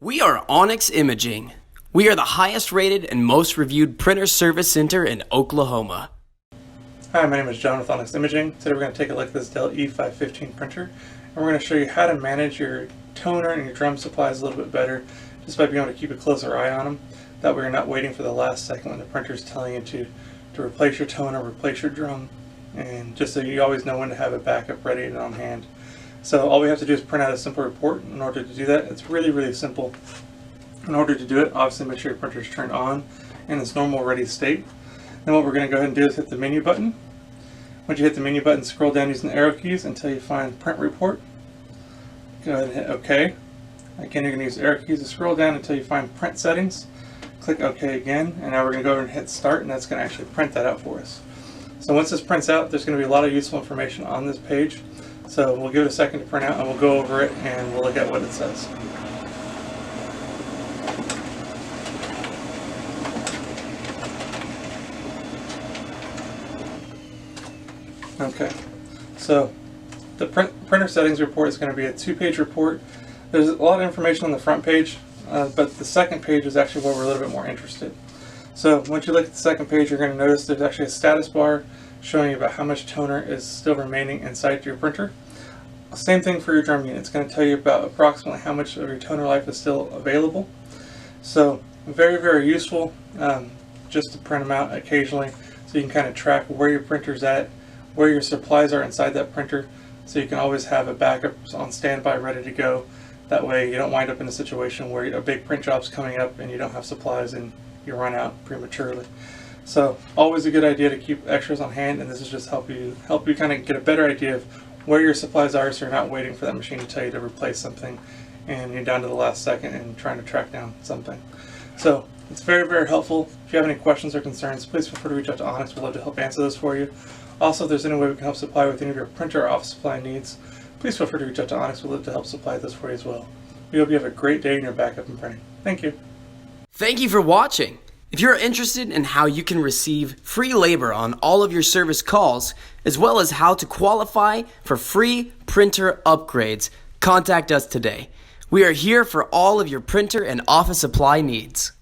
We are Onyx Imaging. We are the highest rated and most reviewed printer service center in Oklahoma. Hi, my name is John with Onyx Imaging. Today we're going to take a look at this Dell E515 printer, and we're going to show you how to manage your toner and your drum supplies a little bit better just by being able to keep a closer eye on them. That way you're not waiting for the last second when the printer is telling you to replace your toner, replace your drum, and just so you always know when to have a backup ready and on hand. So all we have to do is print out a simple report. In order to do that, it's really simple. In order to do it, obviously make sure your printer is turned on in its normal ready state. Then what we're going to go ahead and do is hit the menu button. Once you hit the menu button, scroll down using the arrow keys until you find print report. Go ahead and hit OK. Again, you're going to use the arrow keys to scroll down until you find print settings. Click OK again, and now we're going to go over and hit start, and that's going to actually print that out for us. So once this prints out, there's going to be a lot of useful information on this page. So we'll give it a second to print out, and we'll go over it and we'll look at what it says. Okay, so the printer settings report is going to be a two-page report. There's a lot of information on the front page, but the second page is actually where we're a little bit more interested. So once you look at the second page, you're going to notice there's actually a status bar showing you about how much toner is still remaining inside your printer. Same thing for your drum unit. It's going to tell you about approximately how much of your toner life is still available. So very useful just to print them out occasionally so you can kind of track where your printer's at, where your supplies are inside that printer, so you can always have a backup on standby ready to go. That way you don't wind up in a situation where a big print job's coming up and you don't have supplies and you run out prematurely. So always a good idea to keep extras on hand, and this is just help you kind of get a better idea of where your supplies are, so you're not waiting for that machine to tell you to replace something and you're down to the last second and trying to track down something. So it's very helpful. If you have any questions or concerns, please feel free to reach out to Onyx. We'd love to help answer those for you. Also, if there's any way we can help supply with any of your printer or office supply needs, please feel free to reach out to Onyx. We'd love to help supply those for you as well. We hope you have a great day in your backup and printing. Thank you. Thank you for watching. If you're interested in how you can receive free labor on all of your service calls, as well as how to qualify for free printer upgrades, contact us today. We are here for all of your printer and office supply needs.